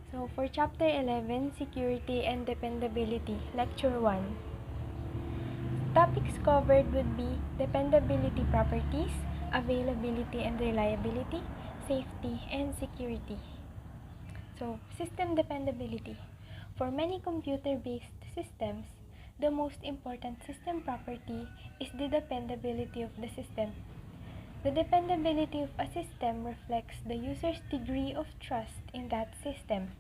So, for Chapter 11, Security and Dependability, Lecture 1. Topics covered would be dependability properties, availability and reliability, safety, and security. So, system dependability. For many computer-based systems, the most important system property is the dependability of the system. The dependability of a system reflects the user's degree of trust in that system.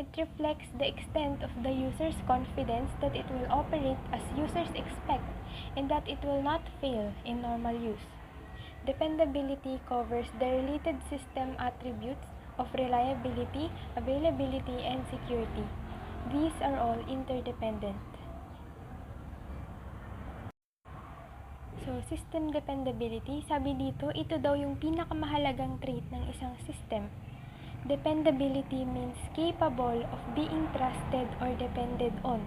It reflects the extent of the user's confidence that it will operate as users expect and that it will not fail in normal use. Dependability covers the related system attributes of reliability, availability, and security. These are all interdependent. So, system dependability, sabi dito, ito daw yung pinakamahalagang trait ng isang system. Dependability means capable of being trusted or depended on.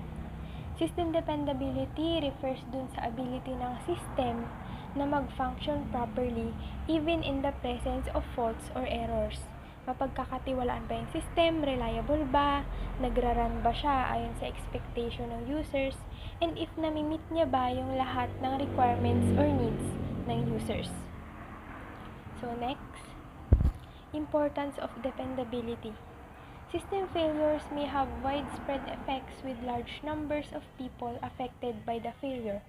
System dependability refers dun sa ability ng system na mag-function properly even in the presence of faults or errors. Mapagkakatiwalaan ba yung system? Reliable ba? Nagra-run ba siya ayon sa expectation ng users? And if nami-meet niya ba yung lahat ng requirements or needs ng users? So next, importance of dependability. System failures may have widespread effects with large numbers of people affected by the failure.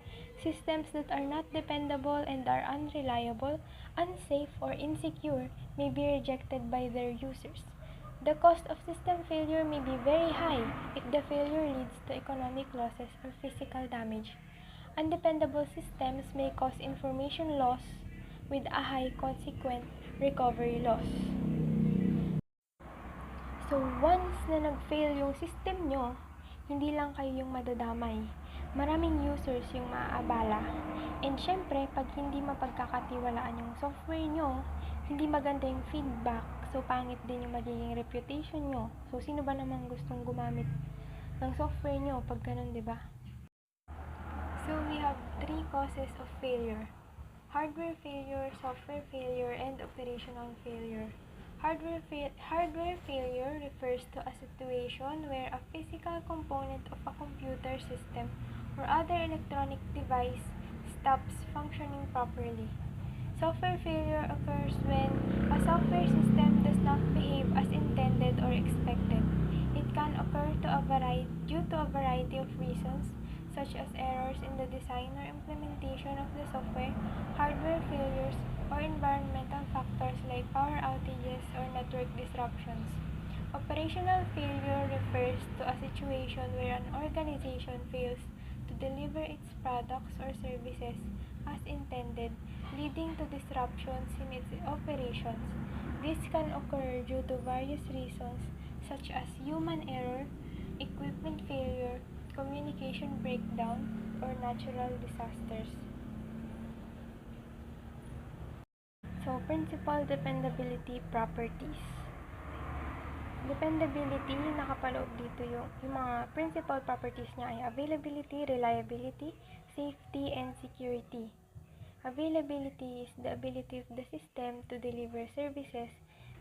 Systems that are not dependable and are unreliable, unsafe, or insecure may be rejected by their users. The cost of system failure may be very high if the failure leads to economic losses or physical damage. Undependable systems may cause information loss with a high consequent recovery loss. So, once na nag-fail yung system nyo, hindi lang kayo yung madadamay. Maraming users yung maaabala. And syempre, pag hindi mapagkakatiwalaan yung software nyo, hindi maganda yung feedback, so pangit din yung magiging reputation nyo. So, sino ba namang gustong gumamit ng software nyo pag ganun, diba? So, we have 3 causes of failure. Hardware failure, software failure, and operational failure. Hardware failure refers to a situation where a physical component of a computer system or other electronic device stops functioning properly. Software failure occurs when a software system does not behave as intended or expected. It can occur due to a variety of reasons, such as errors in the design or implementation of the software, hardware failures, or environmental factors like power outages or network disruptions. Operational failure refers to a situation where an organization fails to deliver its products or services as intended, leading to disruptions in its operations. This can occur due to various reasons such as human error, equipment failure, communication breakdown, or natural disasters. So, principal dependability properties. Dependability, nakapaloob dito yung mga principal properties niya ay availability, reliability, safety, and security. Availability is the ability of the system to deliver services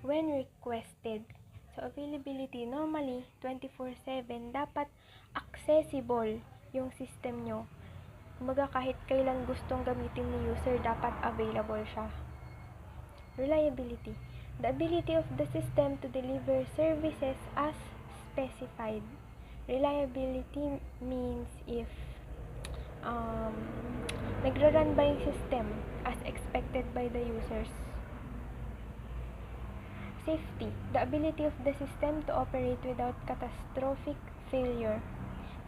when requested. So, availability, normally, 24/7, dapat accessible yung system nyo. Kumbaga, kahit kailan gustong gamitin ni user, dapat available siya. Reliability, the ability of the system to deliver services as specified. Reliability means if nagra-run ba yung system as expected by the users. Safety, the ability of the system to operate without catastrophic failure.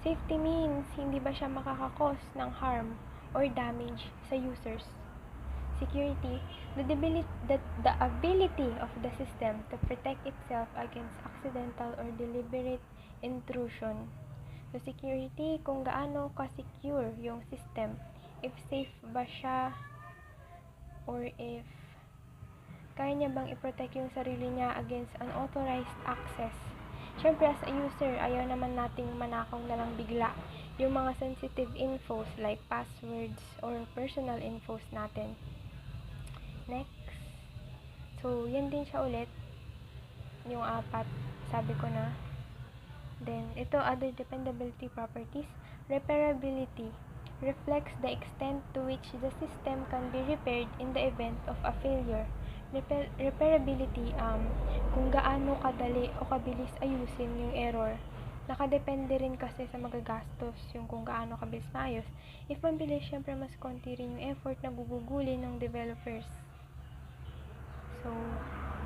Safety means hindi ba siya makakakos ng harm or damage sa users. Security, the ability of the system to protect itself against accidental or deliberate intrusion. So, security, kung gaano ka-secure yung system. If safe ba siya or if kaya niya bang i-protect yung sarili niya against unauthorized access. Siyempre, as a user, ayaw naman nating manakaw na lang bigla yung mga sensitive infos like passwords or personal infos natin. Next. So, yan din siya ulit. Yung 4. sabi ko na. Then, ito, other dependability properties. Repairability reflects the extent to which the system can be repaired in the event of a failure. Repairability, kung gaano kadali o kabilis ayusin yung error. Nakadepende rin kasi sa magagastos yung kung gaano kabilis maayos. If mabilis, syempre mas konti rin yung effort na gugugulin ng developers. So,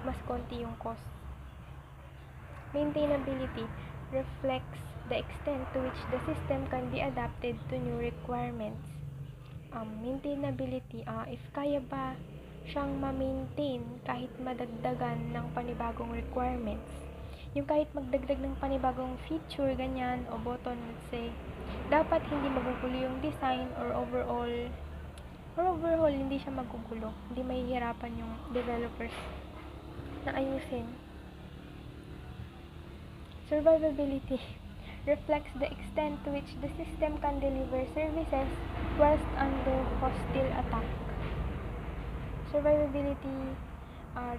mas konti yung cost. Maintainability reflects the extent to which the system can be adapted to new requirements. Maintainability, if kaya ba siyang ma-maintain kahit madagdagan ng panibagong requirements. Yung kahit magdagdag ng panibagong feature, ganyan, o button, let's say, dapat hindi magugulo yung design or overall, hindi siya magugulo. Hindi mahihirapan yung developers na ayusin. Survivability reflects the extent to which the system can deliver services whilst under hostile attack. Survivability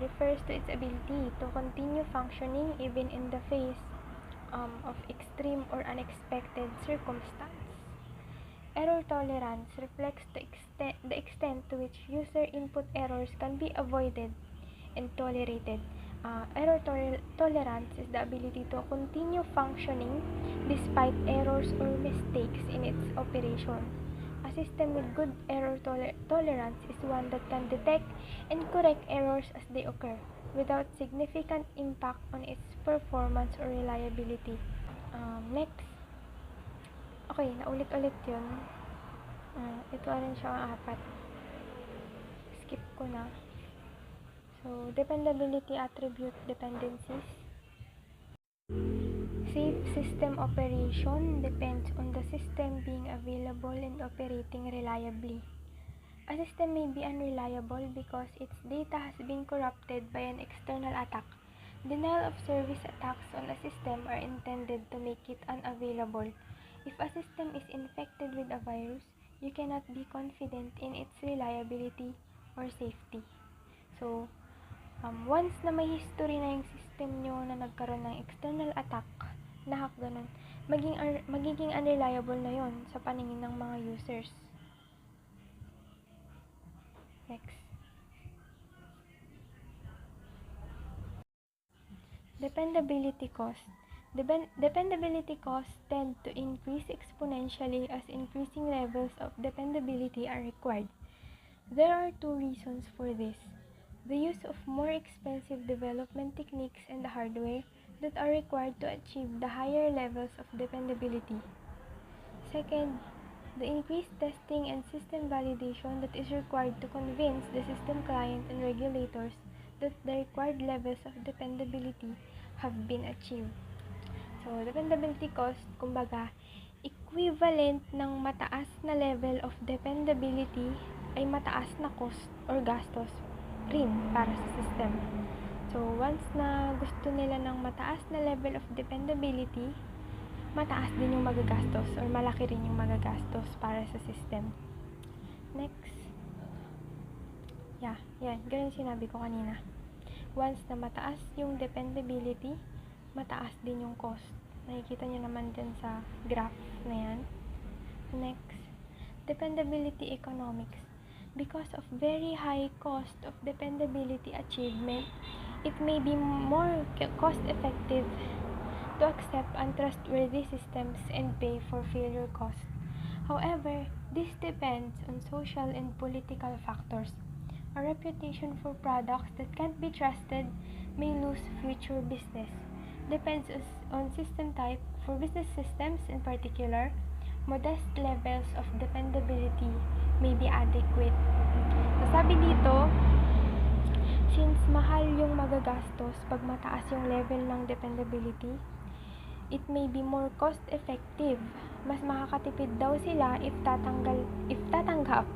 refers to its ability to continue functioning even in the face of extreme or unexpected circumstance. Error tolerance reflects the extent to which user input errors can be avoided and tolerated. Error tolerance is the ability to continue functioning despite errors or mistakes in its operation. A system with good error tolerance is one that can detect and correct errors as they occur without significant impact on its performance or reliability. Next. Okay, naulit-ulit yun. Ito rin siya 4. Skip ko na. So, dependability attribute dependencies. Safe system operation depends on the system being available and operating reliably. A system may be unreliable because its data has been corrupted by an external attack. Denial of service attacks on a system are intended to make it unavailable. If a system is infected with a virus, you cannot be confident in its reliability or safety. So, once na may history na yung system nyo na nagkaroon ng external attack, na hack ganun, magiging unreliable na yon sa paningin ng mga users. Next. Dependability cost. Dependability costs tend to increase exponentially as increasing levels of dependability are required. There are 2 reasons for this. The use of more expensive development techniques and the hardware that are required to achieve the higher levels of dependability. Second, the increased testing and system validation that is required to convince the system client and regulators that the required levels of dependability have been achieved. So, dependability cost, kumbaga, equivalent ng mataas na level of dependability ay mataas na cost or gastos rin para sa system. So, once na gusto nila ng mataas na level of dependability, mataas din yung magagastos or malaki rin yung magagastos para sa system. Next. Yan. Ganun sinabi ko kanina. Once na mataas yung dependability, mataas din yung cost. Nakikita nyo naman dyan sa graph na yan. Next. Dependability economics. Because of very high cost of dependability achievement, it may be more cost-effective to accept untrustworthy systems and pay for failure costs. However, this depends on social and political factors. A reputation for products that can't be trusted may lose future business. Depends on system type. For business systems in particular, modest levels of dependability may be adequate. So, sabi dito, since mahal yung magagastos pag mataas yung level ng dependability, it may be more cost effective. Mas makakatipid daw sila if tatanggap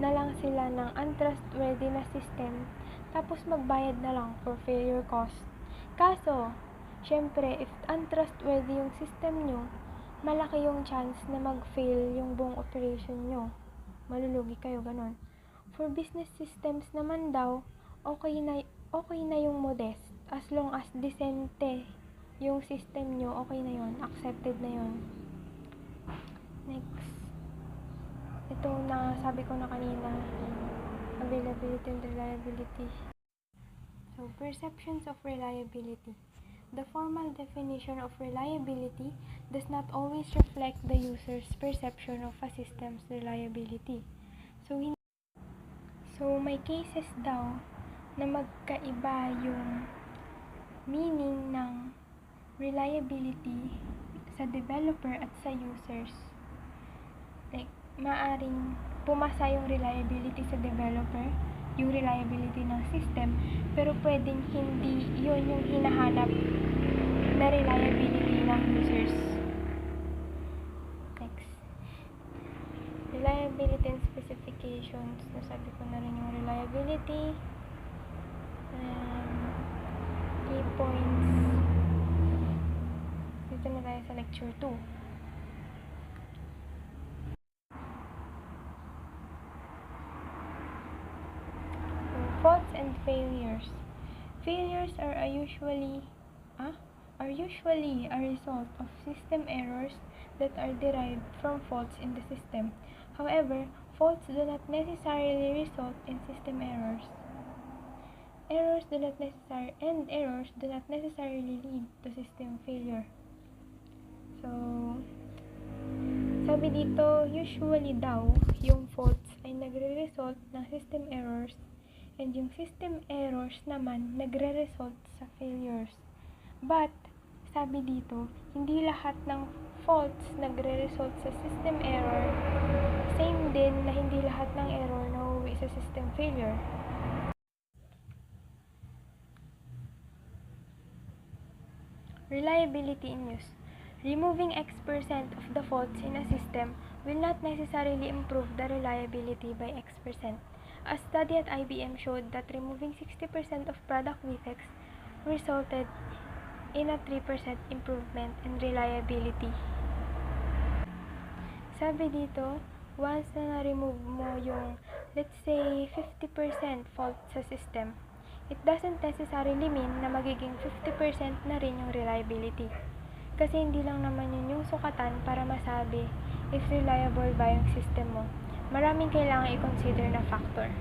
na lang sila ng untrustworthy na system tapos magbayad na lang for failure cost. Kaso, syempre, if untrustworthy yung system nyo, malaki yung chance na mag-fail yung buong operation nyo. Malulugi kayo, ganon. For business systems naman daw, okay na yung modest as long as decente yung system nyo, okay na yun, accepted na yun. Next, ito na sabi ko na kanina, availability and reliability. So, perceptions of reliability. The formal definition of reliability does not always reflect the user's perception of a system's reliability. So may cases daw na magkaiba yung meaning ng reliability sa developer at sa users. Like, maaring pumasa yung reliability sa developer, yung reliability ng system, pero pwedeng hindi yun yung hinahanap na reliability ng users. Next, reliability and specifications. Nasabi ko na rin yung reliability. Key points. Dito na tayo sa lecture 2. Faults and failures. Failures are usually a result of system errors that are derived from faults in the system. However, faults do not necessarily result in system errors. Errors do not necessarily lead to system failure. So, sabi dito, usually daw, yung faults ay nagre-result ng system errors, and yung system errors naman nagre-result sa failures. But, sabi dito, hindi lahat ng faults nagre-result sa system error. Same din na hindi lahat ng error nauuwi sa system failure. Reliability in use. Removing X% of the faults in a system will not necessarily improve the reliability by X%. A study at IBM showed that removing 60% of product defects resulted in a 3% improvement in reliability. Sabi dito, once na na-remove mo yung, let's say, 50% fault sa system, it doesn't necessarily mean na magiging 50% na rin yung reliability. Kasi hindi lang naman yun yung sukatan para masabi if reliable ba yung system mo. Maraming kailangan i-consider na factor.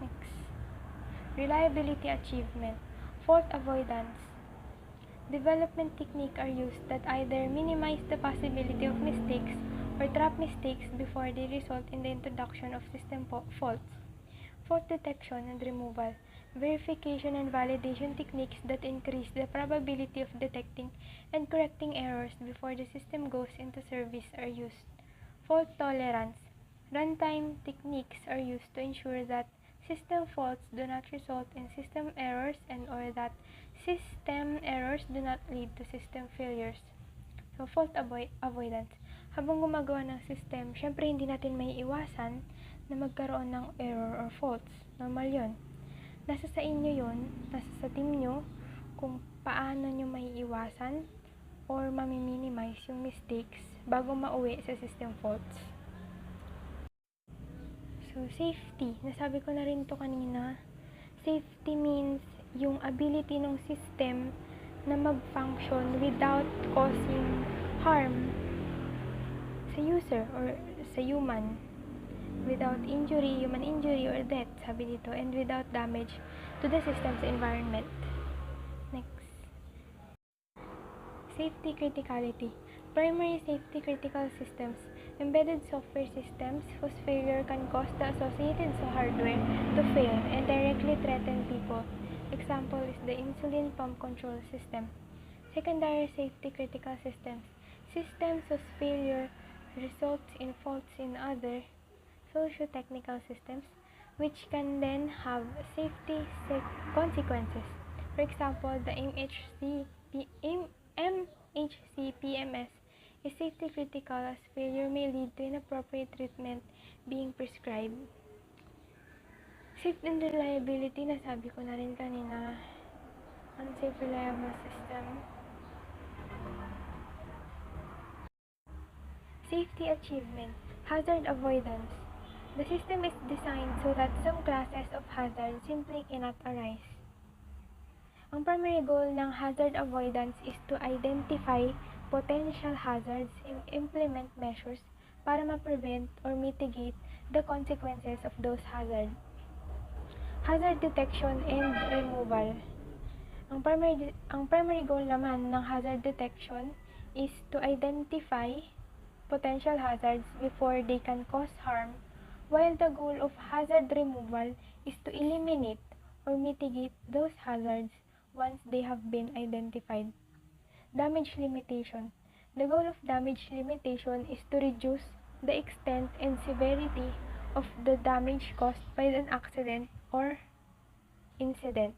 Next. Reliability achievement. Fault avoidance. Development techniques are used that either minimize the possibility of mistakes or trap mistakes before they result in the introduction of system faults. Fault detection and removal. Verification and validation techniques that increase the probability of detecting and correcting errors before the system goes into service are used. Fault tolerance. Runtime techniques are used to ensure that system faults do not result in system errors and or that system errors do not lead to system failures. So, fault avoidance. Habang gumagawa ng system, syempre hindi natin may iwasan na magkaroon ng error or faults. Normal yon. Nasa sa inyo yon, nasa sa team nyo, kung paano nyo may iwasan or mami-minimize yung mistakes bago mauwi sa system faults. So, safety. Nasabi ko na rin to kanina. Safety means yung ability ng system na mag-function without causing harm sa user or sa human. Without injury, human injury or death, sabi dito, and without damage to the system's environment. Next. Safety criticality. Primary safety critical systems. Embedded software systems whose failure can cause the associated hardware to fail and directly threaten people. Example is the insulin pump control system. Secondary safety critical systems. Systems whose failure results in faults in other socio-technical systems, which can then have safety consequences. For example, the MHC PMS is safety critical as failure may lead to inappropriate treatment being prescribed. Safety and reliability, nasabi ko na rin kanina. Unsafe reliable system. Safety achievement. Hazard avoidance. The system is designed so that some classes of hazards simply cannot arise. Ang primary goal ng hazard avoidance is to identify potential hazards and implement measures para ma-prevent or mitigate the consequences of those hazards. Hazard detection and removal. Ang primary goal naman ng hazard detection is to identify potential hazards before they can cause harm, while the goal of hazard removal is to eliminate or mitigate those hazards once they have been identified. Damage limitation. The goal of damage limitation is to reduce the extent and severity of the damage caused by an accident or incident,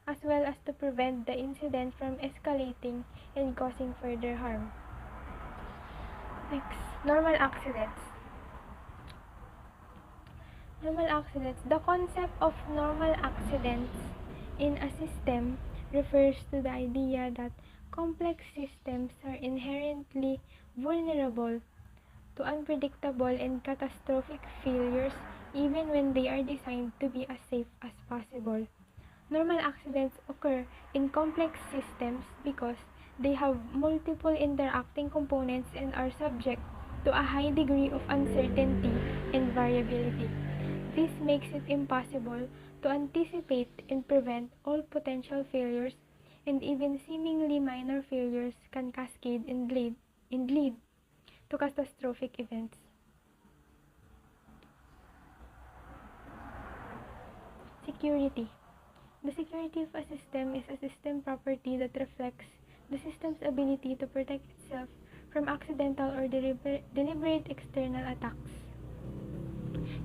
as well as to prevent the incident from escalating and causing further harm. Next, normal accidents. Normal accidents. The concept of normal accidents in a system refers to the idea that complex systems are inherently vulnerable to unpredictable and catastrophic failures even when they are designed to be as safe as possible. Normal accidents occur in complex systems because they have multiple interacting components and are subject to a high degree of uncertainty and variability. This makes it impossible to anticipate and prevent all potential failures, and even seemingly minor failures can cascade and lead to catastrophic events. Security. The security of a system is a system property that reflects the system's ability to protect itself from accidental or deliberate external attacks.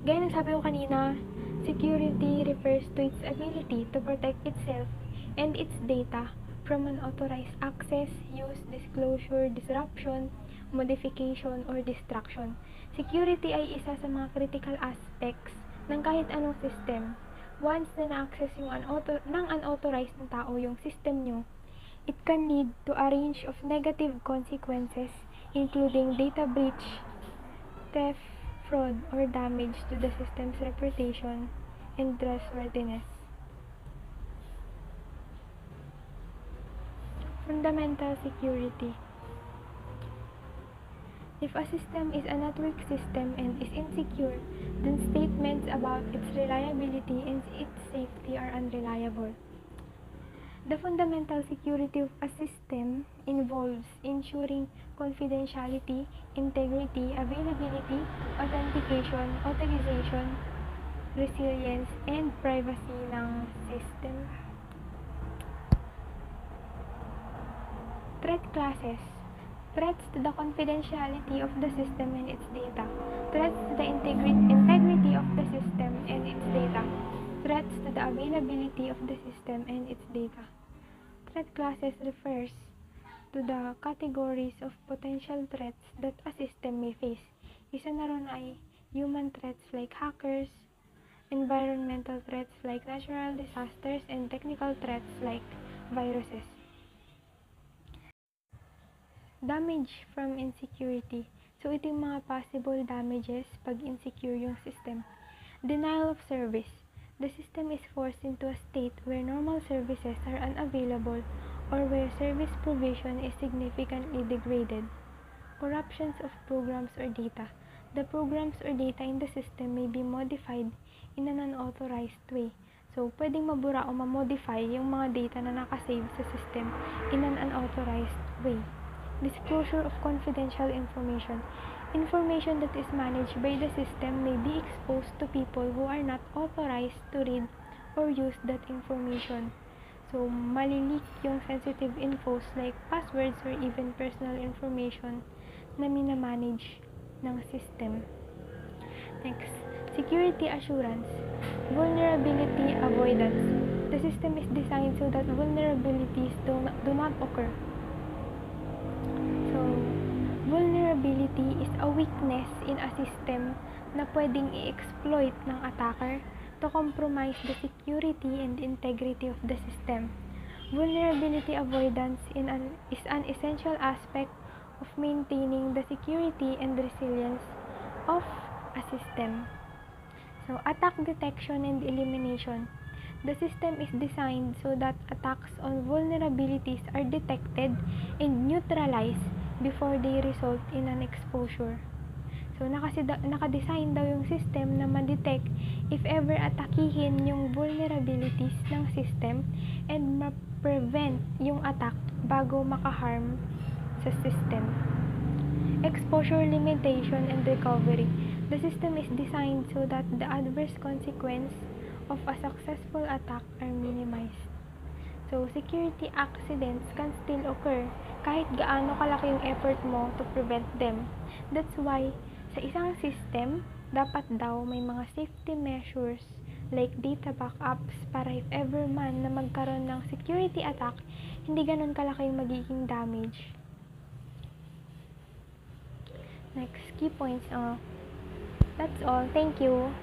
Gaya ng sabi ko kanina, security refers to its ability to protect itself and its data from unauthorized access, use, disclosure, disruption, modification, or destruction. Security ay isa sa mga critical aspects ng kahit anong system. Once na na-access yung ng unauthorized na tao yung system nyo, it can lead to a range of negative consequences including data breach, theft, fraud, or damage to the system's reputation and trustworthiness. Fundamental security. If a system is a network system and is insecure, then statements about its reliability and its safety are unreliable. The fundamental security of a system involves ensuring confidentiality, integrity, availability, authentication, authorization, resilience, and privacy ng system. Threat classes. Threats to the confidentiality of the system and its data. Threats to the integrity of the system and its data. Threats to the availability of the system and its data. Threat classes refers to the categories of potential threats that a system may face. Isa na ron ay human threats like hackers, environmental threats like natural disasters, and technical threats like viruses. Damage from insecurity. So, ito yung mga possible damages pag insecure yung system. Denial of service. The system is forced into a state where normal services are unavailable or where service provision is significantly degraded. Corruptions of programs or data. The programs or data in the system may be modified in an unauthorized way. So, pwedeng mabura o ma-modify yung mga data na nakasave sa system in an unauthorized way. Disclosure of confidential information. Information that is managed by the system may be exposed to people who are not authorized to read or use that information. So, malileak yung sensitive infos like passwords or even personal information na minamanage ng system. Next, security assurance. Vulnerability avoidance. The system is designed so that vulnerabilities do not occur. So, vulnerability is a weakness in a system na pwedeng i-exploit ng attacker to compromise the security and integrity of the system. Vulnerability avoidance is an essential aspect of maintaining the security and resilience of a system. So, attack detection and elimination. The system is designed so that attacks on vulnerabilities are detected and neutralized before they result in an exposure. So, nakadesign daw yung system na ma-detect if ever atakihin yung vulnerabilities ng system and ma-prevent yung attack bago makaharm sa system. Exposure limitation and recovery. The system is designed so that the adverse consequence of a successful attack are minimized. So, security accidents can still occur kahit gaano kalaki yung effort mo to prevent them. That's why, sa isang system, dapat daw may mga safety measures like data backups para if ever man na magkaroon ng security attack, hindi ganun kalaki yung magiging damage. Next, key points. That's all. Thank you.